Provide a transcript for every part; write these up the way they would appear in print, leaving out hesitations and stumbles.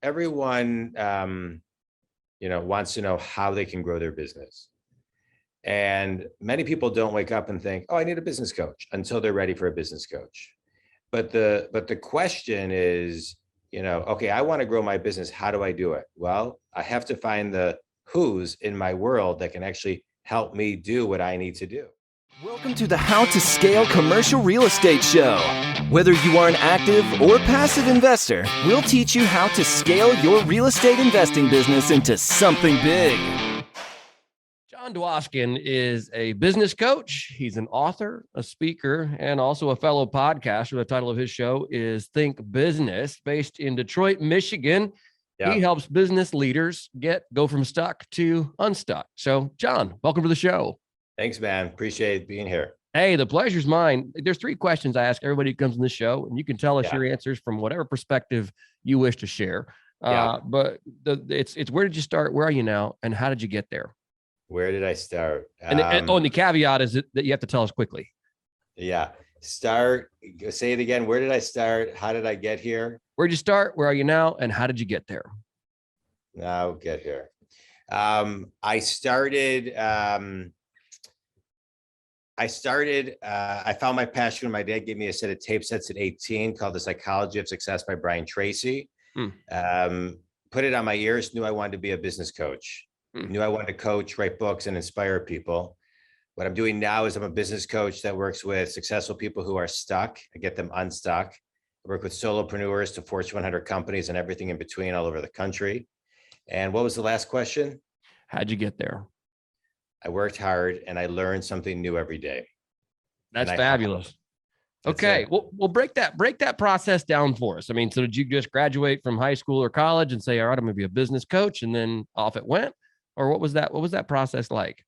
everyone, wants to know how they can grow their business. And many people don't wake up and think, oh, I need a business coach until they're ready for a business coach. But the question is, okay, I want to grow my business. How do I do it? Well, I have to find the who's in my world that can actually help me do what I need to do. Welcome to the How to Scale Commercial Real Estate Show. Whether you are an active or passive investor, we'll teach you how to scale your real estate investing business into something big. Jon Dwoskin is a business coach. He's an author, a speaker, and also a fellow podcaster. The title of his show is Think Business, based in Detroit, Michigan. Yeah. He helps business leaders go from stuck to unstuck. So, Jon, welcome to the show. Thanks, man. Appreciate being here. Hey, the pleasure's mine. There's 3 questions I ask everybody who comes on the show, and you can tell us your answers from whatever perspective you wish to share. But it's where did you start? Where are you now? And how did you get there? Where did I start? And the caveat is that you have to tell us quickly. Yeah. Say it again. Where did I start? How did I get here? Where'd you start? Where are you now? And how did you get there? Now get here. I found my passion when my dad gave me a set of tape sets at 18 called The Psychology of Success by Brian Tracy. Put it on my ears, knew I wanted to be a business coach. Knew I wanted to coach, write books, and inspire people. What I'm doing now is I'm a business coach that works with successful people who are stuck. I get them unstuck. I work with solopreneurs to Fortune 100 companies and everything in between all over the country. And what was the last question? How'd you get there? I worked hard and I learned something new every day. That's fabulous. Okay. Well, break that process down for us. I mean, so did you just graduate from high school or college and say, all right, I'm going to be a business coach, and then off it went? Or what was that process like?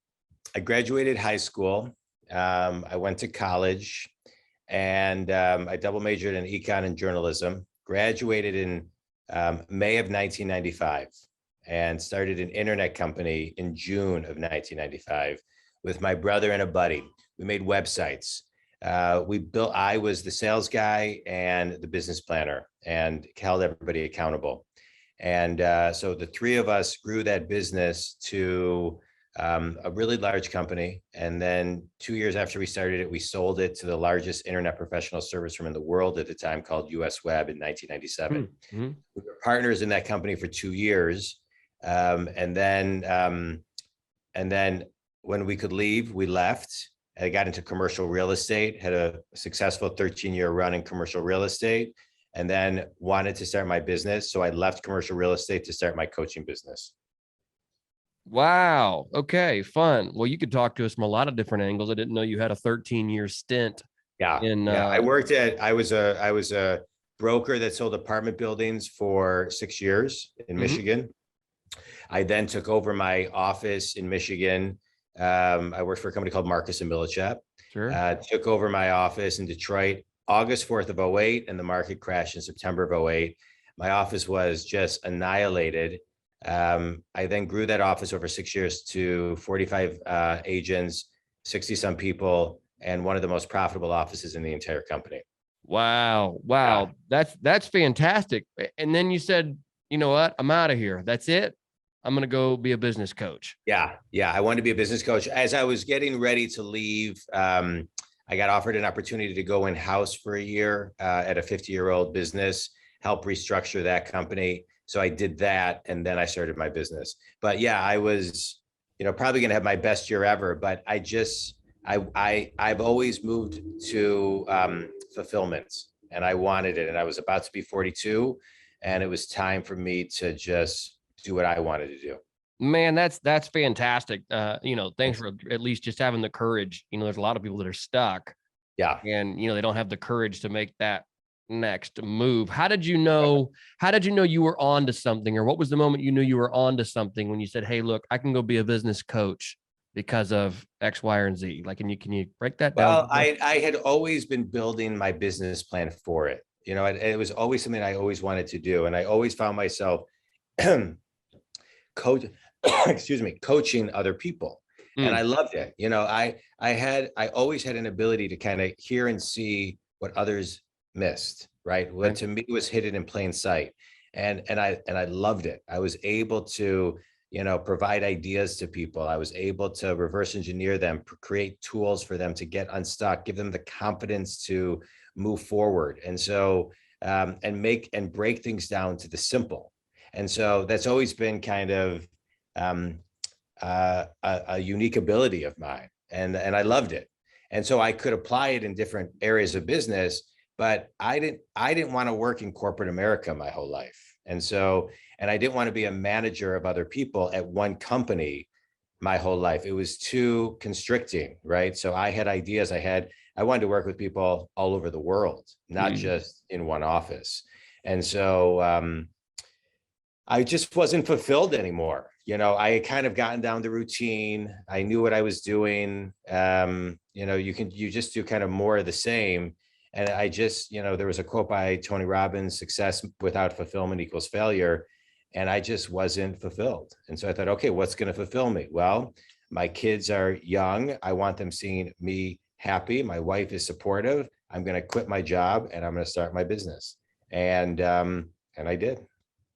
I graduated high school. I went to college and I double majored in econ and journalism, graduated in May of 1995 and started an internet company in June of 1995 with my brother and a buddy. We made websites. I was the sales guy and the business planner and held everybody accountable. And so the 3 of us grew that business to a really large company. And then 2 years after we started it, we sold it to the largest internet professional service firm in the world at the time, called US Web, in 1997. We were partners in that company for 2 years. And then when we could leave, we left. I got into commercial real estate, had a successful 13-year run in commercial real estate, and then wanted to start my business. So I left commercial real estate to start my coaching business. Wow. Okay. Fun. Well, you could talk to us from a lot of different angles. I didn't know you had a 13-year stint. I was a broker that sold apartment buildings for 6 years in Michigan. I then took over my office in Michigan. I worked for a company called Marcus & Millichap. Sure. Took over my office in Detroit August 4th of 2008, and the market crashed in September of 2008. My office was just annihilated. I then grew that office over 6 years to 45 agents, 60 some people, and one of the most profitable offices in the entire company. Wow. That's fantastic. And then you said, you know what? I'm out of here. That's it. I'm going to go be a business coach. Yeah. I wanted to be a business coach. As I was getting ready to leave, I got offered an opportunity to go in-house for a year at a 50-year-old business, help restructure that company. So I did that, and then I started my business. But yeah, I was, probably going to have my best year ever. But I've always moved to fulfillment, and I wanted it. And I was about to be 42, and it was time for me to just do what I wanted to do. Man, that's fantastic. Thanks for at least just having the courage. There's a lot of people that are stuck. Yeah. And, they don't have the courage to make that next move. How did you know you were on to something, or what was the moment you knew you were on to something when you said, hey, look, I can go be a business coach because of X, Y, or Z? Like, can you break that down? Well, I had always been building my business plan for it. It was always something I always wanted to do. And I always found myself coaching other people. And I loved it. I always had an ability to kind of hear and see what others missed, right? What to me was hidden in plain sight. And I loved it. I was able to, provide ideas to people. I was able to reverse engineer them, create tools for them to get unstuck, give them the confidence to move forward. And so, and break things down to the simple. And so that's always been kind of a unique ability of mine, and I loved it. And so I could apply it in different areas of business, but I didn't want to work in corporate America my whole life. And I didn't want to be a manager of other people at one company my whole life. It was too constricting, right? So I had ideas. I wanted to work with people all over the world, not just in one office. And so I just wasn't fulfilled anymore. I had kind of gotten down the routine. I knew what I was doing. You just do kind of more of the same. And I just, there was a quote by Tony Robbins: success without fulfillment equals failure. And I just wasn't fulfilled. And so I thought, okay, what's going to fulfill me? Well, my kids are young. I want them seeing me happy. My wife is supportive. I'm going to quit my job and I'm going to start my business. And I did.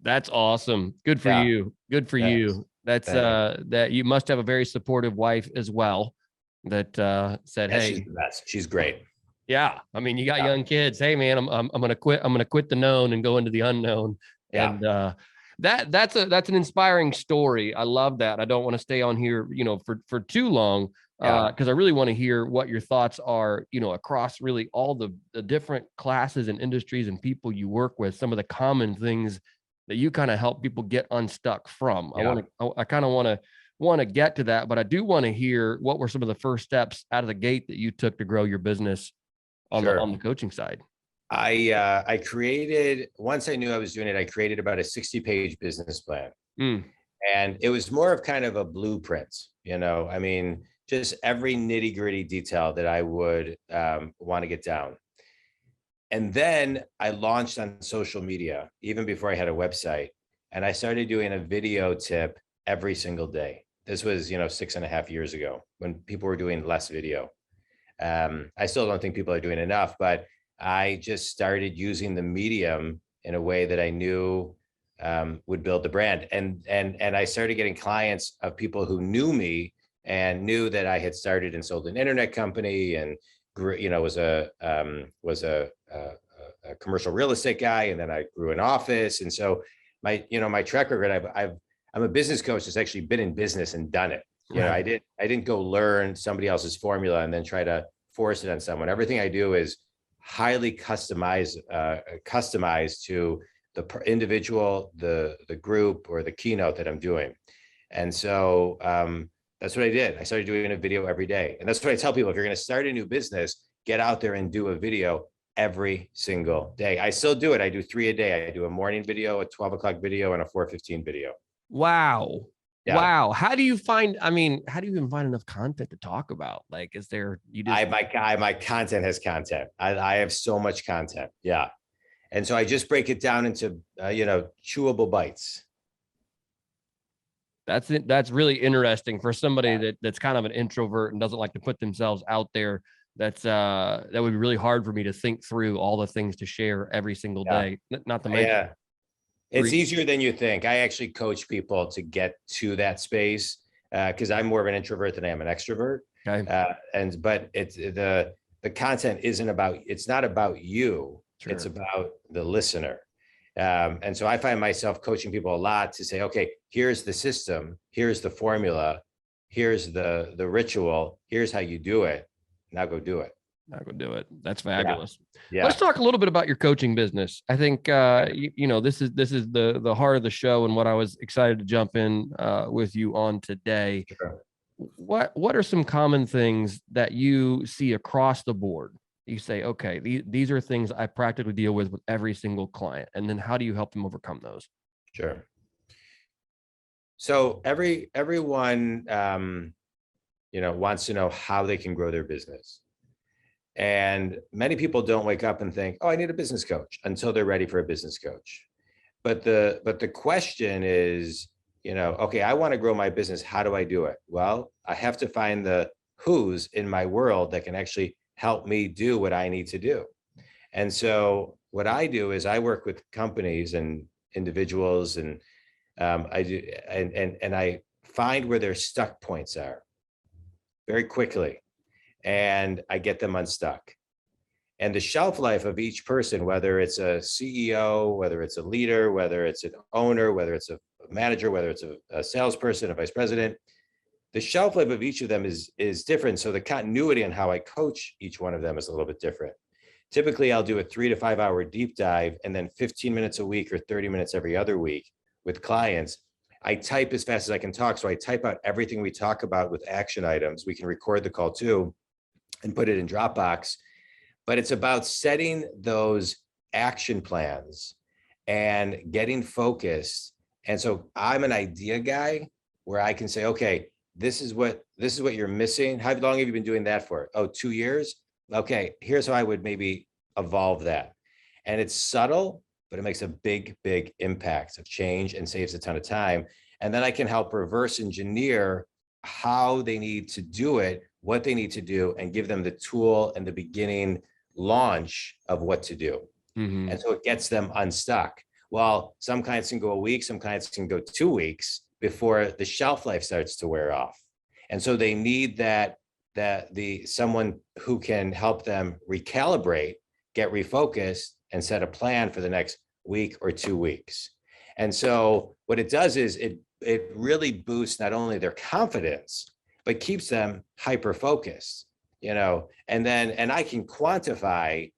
That's awesome. Good for you. Good for you. That's that you must have a very supportive wife as well that said, hey, she's the best. She's great. Yeah. I mean, you got young kids. Hey man, I'm going to quit. I'm going to quit the known and go into the unknown. Yeah. And that's an inspiring story. I love that. I don't want to stay on here, for too long. Because I really want to hear what your thoughts are, across really all the different classes and industries and people you work with, some of the common things that you kind of help people get unstuck from. Yeah. I kind of want to get to that, but I do want to hear what were some of the first steps out of the gate that you took to grow your business on the coaching side. I created, once I knew I was doing it, I created about a 60-page business plan. And it was more of kind of a blueprint, I mean, just every nitty gritty detail that I would want to get down. And then I launched on social media, even before I had a website. And I started doing a video tip every single day. This was, 6.5 years ago when people were doing less video. I still don't think people are doing enough, but I just started using the medium in a way that I knew would build the brand. And I started getting clients of people who knew me and knew that I had started and sold an internet company and was a commercial real estate guy, and then I grew an office. And so my track record, I'm a business coach that's actually been in business and done it. I didn't go learn somebody else's formula and then try to force it on someone. Everything I do is highly customized to the individual, the group, or the keynote that I'm doing. And so that's what I did. I started doing a video every day. And that's what I tell people: if you're going to start a new business, get out there and do a video every single day. I still do it. I do 3 a day. I do a morning video, a 12 o'clock video, and a 4:15 video. Wow. Yeah. Wow. How do you even find enough content to talk about? Like, is there, my content has content. I have so much content. Yeah. And so I just break it down into, chewable bites. That's really interesting for somebody that's kind of an introvert and doesn't like to put themselves out there. That would be really hard for me to think through all the things to share every single day. Not to mention, it's easier than you think. I actually coach people to get to that space because I'm more of an introvert than I am an extrovert. Okay. But it's the content it's not about you. Sure. It's about the listener. And so I find myself coaching people a lot to say, okay, here's the system, here's the formula, here's the ritual, here's how you do it. Now go do it. That's fabulous. Yeah. Let's talk a little bit about your coaching business. I think, this is the heart of the show and what I was excited to jump in with you on today. Sure. What are some common things that you see across the board? You say, okay, these are things I practically deal with every single client. And then how do you help them overcome those? Sure. So everyone, wants to know how they can grow their business. And many people don't wake up and think, oh, I need a business coach, until they're ready for a business coach. But the question is, okay, I want to grow my business. How do I do it? Well, I have to find the who's in my world that can actually help me do what I need to do. And so what I do is I work with companies and individuals, and I do, and I find where their stuck points are very quickly, and I get them unstuck. And the shelf life of each person, whether it's a CEO, whether it's a leader, whether it's an owner, whether it's a manager, whether it's a salesperson, a vice president, the shelf life of each of them is different. So the continuity on how I coach each one of them is a little bit different. Typically, I'll do a 3 to 5 hour deep dive, and then 15 minutes a week or 30 minutes every other week with clients. I type as fast as I can talk. So I type out everything we talk about with action items. We can record the call too and put it in Dropbox. But it's about setting those action plans and getting focused. And so I'm an idea guy where I can say, okay, this is what you're missing. How long have you been doing that for? Oh, 2 years. Okay, here's how I would maybe evolve that. And it's subtle, but it makes a big, big impact of change and saves a ton of time. And then I can help reverse engineer how they need to do it, what they need to do, and give them the tool and the beginning launch of what to do. Mm-hmm. And so it gets them unstuck. Well, some clients can go a week, some clients can go 2 weeks before the shelf life starts to wear off. And so they need that someone who can help them recalibrate, get refocused, and set a plan for the next week or 2 weeks. And so what it does is it really boosts not only their confidence, but keeps them hyper focused, and I can quantify,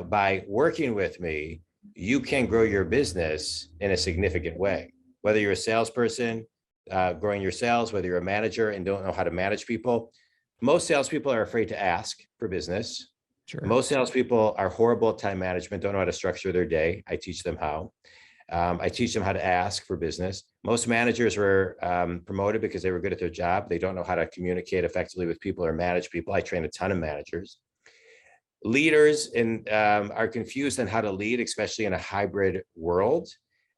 by working with me, you can grow your business in a significant way, whether you're a salesperson, growing your sales, whether you're a manager and don't know how to manage people. Most salespeople are afraid to ask for business. Sure. Most salespeople are horrible at time management, don't know how to structure their day. I teach them how. I teach them how to ask for business. Most managers were promoted because they were good at their job. They don't know how to communicate effectively with people or manage people. I train a ton of managers. Leaders are confused on how to lead, especially in a hybrid world.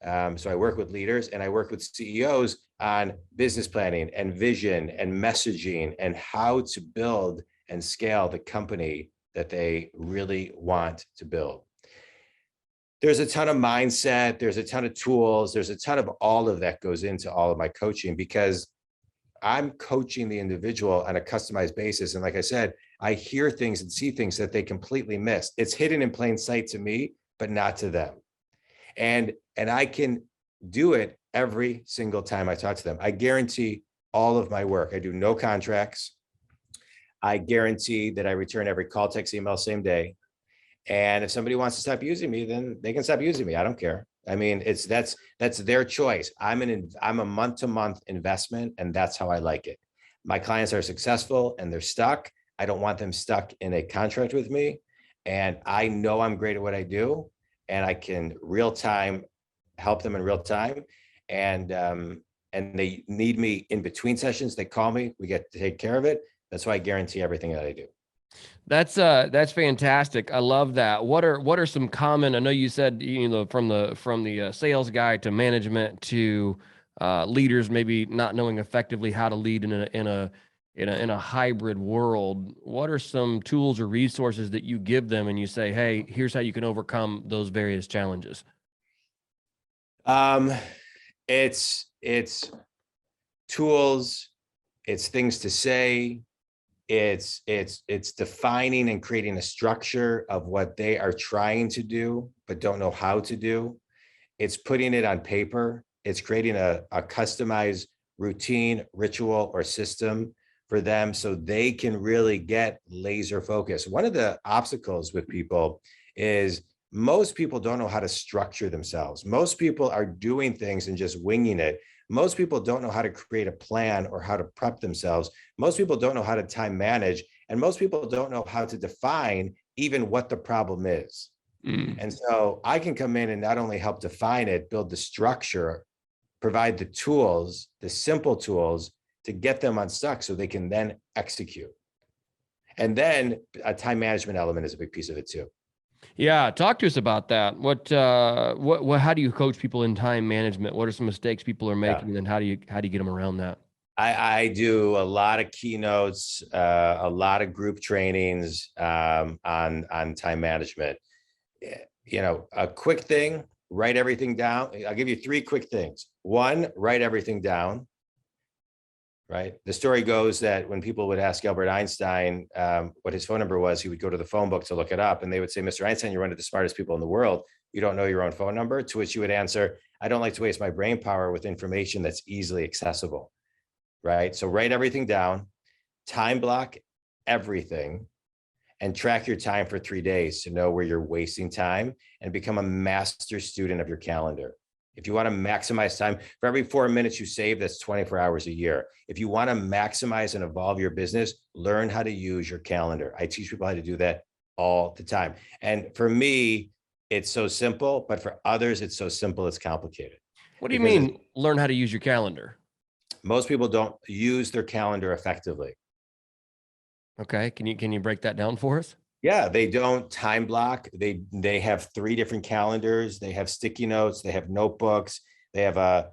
So I work with leaders and I work with CEOs on business planning and vision and messaging and how to build and scale the company that they really want to build. There's a ton of mindset, there's a ton of tools, there's a ton of all of that goes into all of my coaching, because I'm coaching the individual on a customized basis. And like I said, I hear things and see things that they completely miss. It's hidden in plain sight to me, but not to them. And I can do it every single time I talk to them. I guarantee all of my work. I do no contracts. I guarantee that I return every call, text, email, same day. And if somebody wants to stop using me, then they can stop using me. I don't care. I mean, that's their choice. I'm a month-to-month investment, and that's how I like it. My clients are successful and they're stuck. I don't want them stuck in a contract with me. And I know I'm great at what I do, and I can help them in real time. And they need me in between sessions. They call me, we get to take care of it. That's why I guarantee everything that I do. That's fantastic. I love that. What are some common, I know you said, from the sales guy to management to leaders, maybe not knowing effectively how to lead in a hybrid world. What are some tools or resources that you give them and you say, hey, here's how you can overcome those various challenges? It's tools, it's things to say, it's defining and creating a structure of what they are trying to do but don't know how to do. It's putting it on paper. It's creating a customized routine, ritual, or system for them so they can really get laser focused. One of the obstacles with people is most people don't know how to structure themselves. Most people are doing things and just winging it. Most people don't know how to create a plan or how to prep themselves. Most people don't know how to time manage. And most people don't know how to define even what the problem is. And so I can come in and not only help define it, build the structure, provide the tools, the simple tools to get them unstuck so they can then execute. And then a time management element is a big piece of it too. Yeah. Talk to us about that. How do you coach people in time management? What are some mistakes people are making, and how do you get them around that? I do a lot of keynotes, a lot of group trainings on time management. A quick thing write everything down. I'll give you 3 quick things. 1, write everything down. Right. The story goes that when people would ask Albert Einstein what his phone number was, he would go to the phone book to look it up. And they would say, Mr. Einstein, you're one of the smartest people in the world. You don't know your own phone number? To which you would answer, I don't like to waste my brain power with information that's easily accessible. Right. So write everything down, time block everything, and track your time for 3 days to know where you're wasting time and become a master student of your calendar. If you want to maximize time, for every 4 minutes you save, that's 24 hours a year. If you want to maximize and evolve your business, learn how to use your calendar. I teach people how to do that all the time. And for me, it's so simple, but for others, it's so simple, it's complicated. What do you mean learn how to use your calendar? Most people don't use their calendar effectively. Okay. Can you break that down for us? Yeah, they don't time block. They have 3 different calendars. They have sticky notes. They have notebooks. They have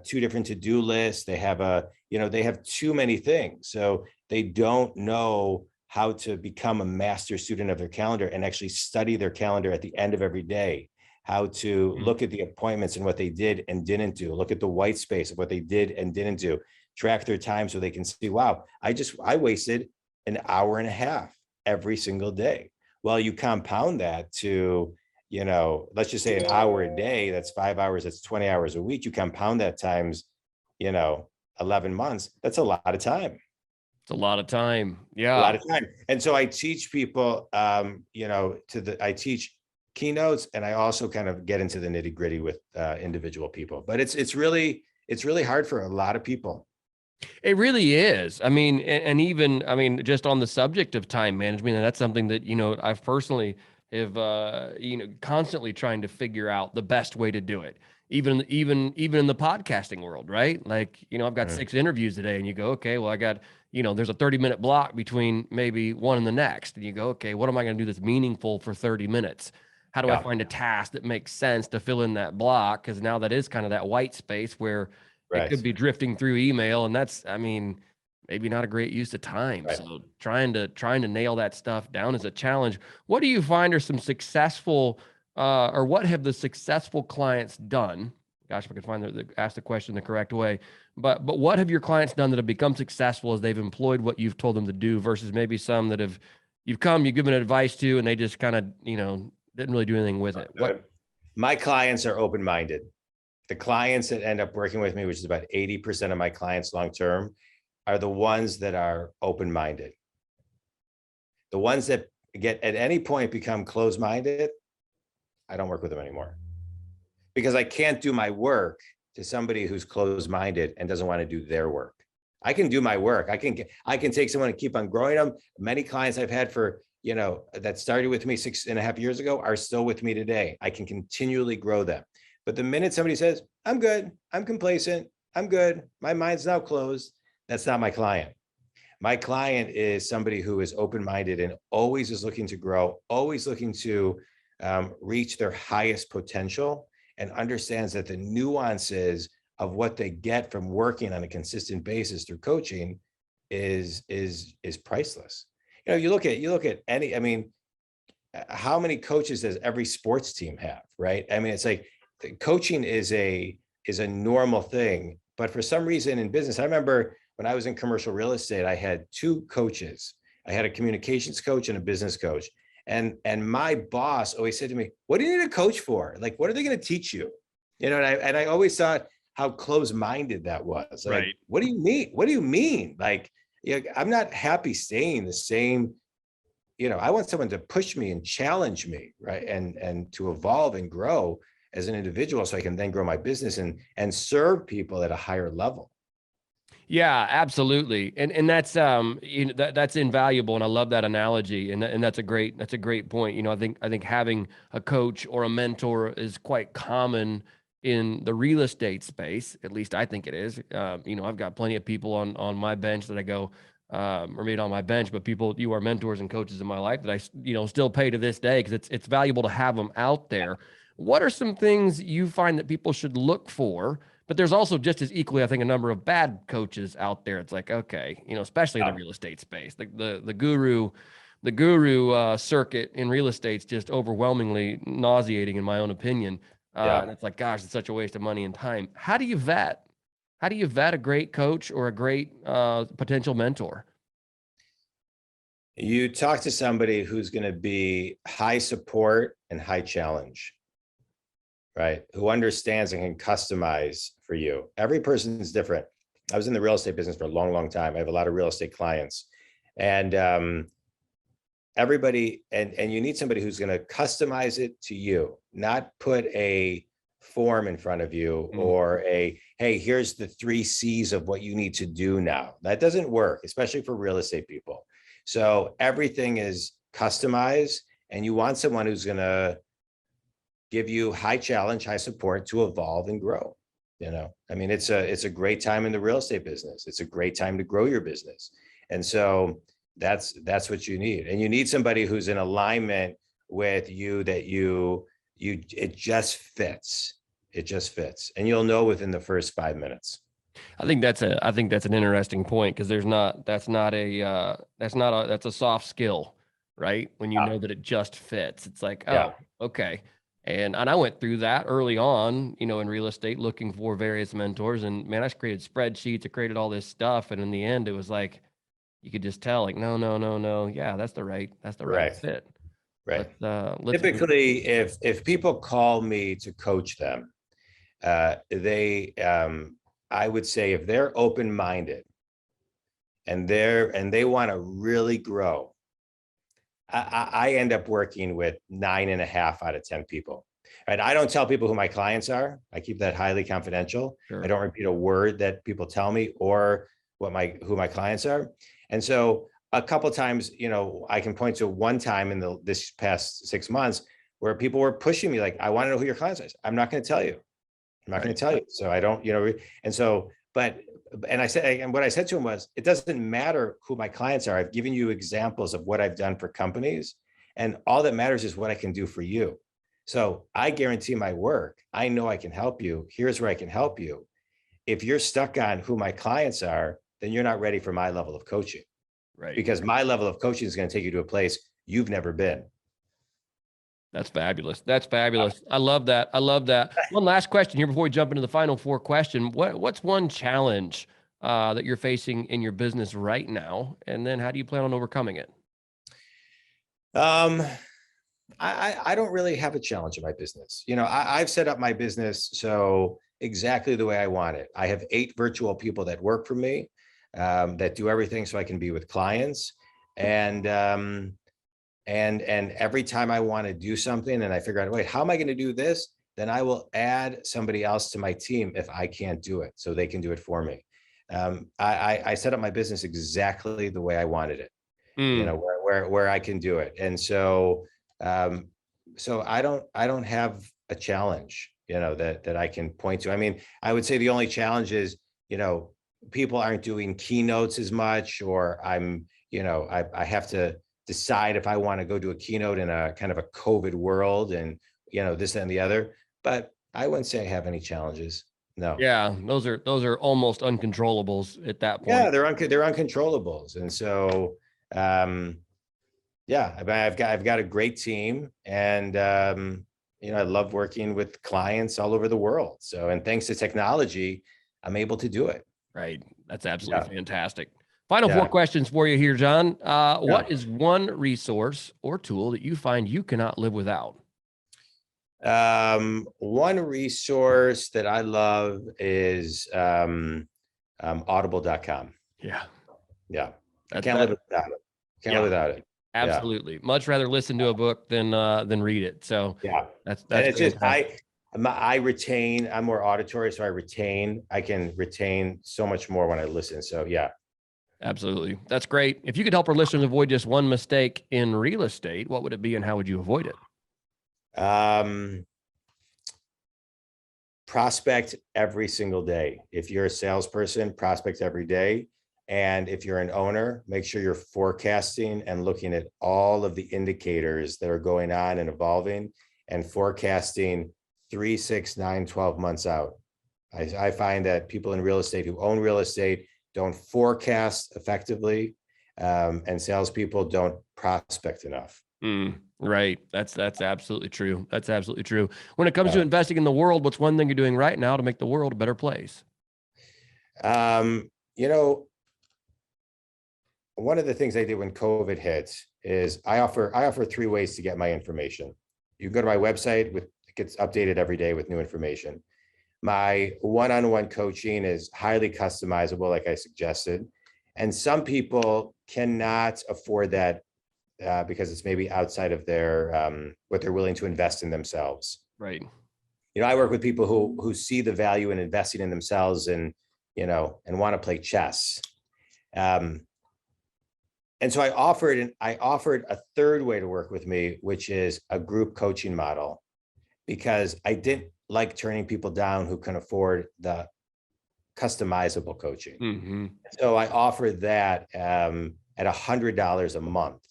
2 different to-do lists. They have they have too many things. So they don't know how to become a master student of their calendar and actually study their calendar at the end of every day, how to look at the appointments and what they did and didn't do, look at the white space of what they did and didn't do, track their time so they can see, wow, I wasted an hour and a half every single day. Well, you compound that to, let's just say an hour a day, that's 5 hours, that's 20 hours a week. You compound that times, 11 months, that's a lot of time. It's a lot of time. Yeah. A lot of time. And so I teach people, I teach keynotes, and I also kind of get into the nitty gritty with individual people, but it's really hard for a lot of people. It really is. I mean, and even, just on the subject of time management, and that's something that, I've personally have, constantly trying to figure out the best way to do it. Even in the podcasting world, right? Like, I've got 6 interviews today, and you go, okay, well, I got, there's a 30-minute block between maybe one and the next. And you go, okay, what am I going to do that's meaningful for 30 minutes? How do I find a task that makes sense to fill in that block? Because now that is kind of that white space where it could be drifting through email, and that's, maybe not a great use of time. Right. So trying to nail that stuff down is a challenge. What do you find are some successful, or what have the successful clients done? Gosh, if I could ask the question the correct way, but what have your clients done that have become successful as they've employed what you've told them to do versus maybe some that you've given advice to, and they just kind of, didn't really do anything with it? My clients are open-minded. The clients that end up working with me, which is about 80% of my clients long-term, are the ones that are open-minded. The ones that at any point become closed-minded, I don't work with them anymore, because I can't do my work to somebody who's closed-minded and doesn't want to do their work. I can do my work. I can take someone and keep on growing them. Many clients I've had for, that started with me 6.5 years ago are still with me today. I can continually grow them. But the minute somebody says, I'm good, I'm complacent, I'm good, my mind's now closed, that's not my client. My client is somebody who is open-minded and always is looking to grow, always looking to reach their highest potential, and understands that the nuances of what they get from working on a consistent basis through coaching is priceless. You look at any, how many coaches does every sports team have, right? It's like, coaching is a normal thing, but for some reason in business, I remember when I was in commercial real estate, I had 2 coaches. I had a communications coach and a business coach. And my boss always said to me, what do you need a coach for? Like, what are they going to teach you? And I always thought how close-minded that was. Like, right. What do you mean? What do you mean? Like, I'm not happy staying the same. I want someone to push me and challenge me, right? And to evolve and grow as an individual, so I can then grow my business and serve people at a higher level. Yeah, absolutely. And that's, that's invaluable. And I love that analogy. And that's a great point. I think having a coach or a mentor is quite common in the real estate space. At least I think it is. I've got plenty of people on my bench that I go, or maybe not on my bench, but people, you are mentors and coaches in my life that I, still pay to this day, because it's valuable to have them out there. What are some things you find that people should look for? But there's also just as equally, I think, a number of bad coaches out there. It's like, okay, especially in the real estate space, the guru circuit in real estate is just overwhelmingly nauseating, in my own opinion. And it's like, gosh, it's such a waste of money and time. How do you vet? How do you vet a great coach or a great potential mentor? You talk to somebody who's going to be high support and high challenge, right? Who understands and can customize for you. Every person is different. I was in the real estate business for a long, long time. I have a lot of real estate clients, and everybody, and you need somebody who's going to customize it to you, not put a form in front of you or a, hey, here's the 3 C's of what you need to do now. That doesn't work, especially for real estate people. So everything is customized, and you want someone who's going to give you high challenge, high support to evolve and grow. I mean, it's a great time in the real estate business. It's a great time to grow your business. And so that's what you need. And you need somebody who's in alignment with you, that it just fits. It just fits. And you'll know within the first 5 minutes. I think that's an interesting point, because that's a soft skill, right? When you know that it just fits, it's like, oh, okay. And I went through that early on, in real estate, looking for various mentors, and man, I created spreadsheets, I created all this stuff. And in the end, it was like, you could just tell, like, no. Yeah, that's the right fit. Right. Let's Typically, if people call me to coach them, I would say, if they're open-minded and they want to really grow, I end up working with 9.5 out of 10 people. Right? I don't tell people who my clients are. I keep that highly confidential. Sure. I don't repeat a word that people tell me or who my clients are. And so a couple of times, I can point to one time in this past 6 months where people were pushing me, like, I want to know who your clients are. I'm not going to tell you. I'm not going to tell you. So I don't, and so, and what I said to him was, it doesn't matter who my clients are. I've given you examples of what I've done for companies, and all that matters is what I can do for you. So I guarantee my work. I know I can help you. Here's where I can help you. If you're stuck on who my clients are, then you're not ready for my level of coaching. Right. Because my level of coaching is going to take you to a place you've never been. That's fabulous. I love that. One last question here before we jump into the final 4 question. What's one challenge that you're facing in your business right now? And then how do you plan on overcoming it? I don't really have a challenge in my business. I've set up my business so exactly the way I want it. I have 8 virtual people that work for me, that do everything so I can be with clients. And every time I want to do something and I figure out, wait, how am I going to do this? Then I will add somebody else to my team if I can't do it, so they can do it for me. I set up my business exactly the way I wanted it, where I can do it. And so, so I don't have a challenge, that I can point to. I mean, I would say the only challenge is, people aren't doing keynotes as much, or I have to decide if I want to go do a keynote in a kind of a COVID world, and this and the other. But I wouldn't say I have any challenges. No. Yeah, those are almost uncontrollables at that point. Yeah, they're uncontrollables, and so yeah, I've got a great team, and I love working with clients all over the world. So, and thanks to technology, I'm able to do it. Right. That's absolutely fantastic. Final 4 questions for you here, Jon. What is one resource or tool that you find you cannot live without? One resource that I love is audible.com. Yeah. I can't live without it. Live without it. Absolutely. Yeah. Much rather listen to a book than read it. So that's and it's just, I retain, I'm more auditory, so I can retain so much more when I listen. So yeah. Absolutely. That's great. If you could help our listeners avoid just one mistake in real estate, what would it be and how would you avoid it? Prospect every single day. If you're a salesperson, prospect every day. And if you're an owner, make sure you're forecasting and looking at all of the indicators that are going on and evolving, and forecasting 3, 6, 9, 12 months out. I find that people in real estate who own real estate don't forecast effectively, and salespeople don't prospect enough. Right. That's absolutely true. That's absolutely true. When it comes to Uh, investing in the world, what's one thing you're doing right now to make the world a better place? you know, one of the things I did when COVID hit is I offer 3 ways to get my information. You can go to my website with it gets updated every day with new information. My one-on-one coaching is highly customizable, like I suggested. And some people cannot afford that because it's maybe outside of their what they're willing to invest in themselves. Right. I work with people who see the value in investing in themselves and and want to play chess. Um, and so I offered a third way to work with me, which is a group coaching model, because I didn't like turning people down who can afford the customizable coaching. Mm-hmm. So I offered that at $100 a month,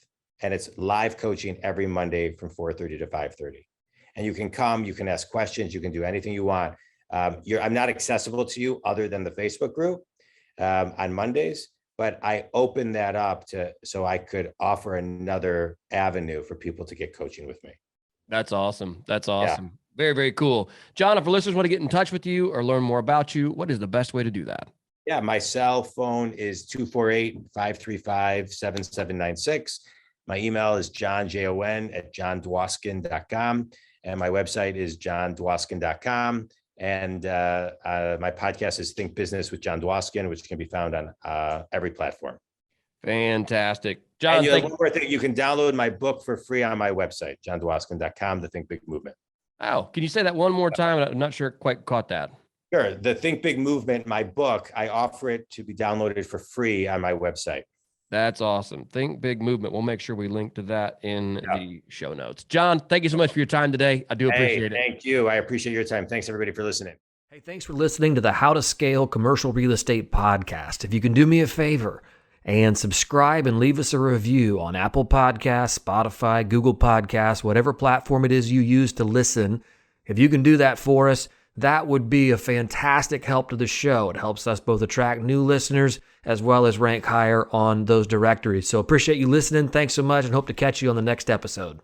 and it's live coaching every Monday from 4:30 to 5:30. And you can come, you can ask questions, you can do anything you want. I'm not accessible to you other than the Facebook group on Mondays, but I opened that up so I could offer another avenue for people to get coaching with me. That's awesome. That's Yeah. awesome. Very, very cool. John, if our listeners want to get in touch with you or learn more about you, what is the best way to do that? Yeah, my cell phone is 248-535-7796. My email is jon@jondwoskin.com. And my website is jondwoskin.com. And my podcast is Think Business with Jon Dwoskin, which can be found on every platform. Fantastic. John, And one more thing, you can download my book for free on my website, jondwoskin.com, The Think Big Movement. Oh, can you say that one more time? I'm not sure I quite caught that. Sure. The Think Big Movement, my book, I offer it to be downloaded for free on my website. That's awesome. Think Big Movement. We'll make sure we link to that in the show notes. John, thank you so much for your time today. I do appreciate it. Thank you. I appreciate your time. Thanks, everybody, for listening. Hey, thanks for listening to the How to Scale Commercial Real Estate podcast. If you can do me a favor and subscribe and leave us a review on Apple Podcasts, Spotify, Google Podcasts, whatever platform it is you use to listen, if you can do that for us, that would be a fantastic help to the show. It helps us both attract new listeners as well as rank higher on those directories. So appreciate you listening. Thanks so much and hope to catch you on the next episode.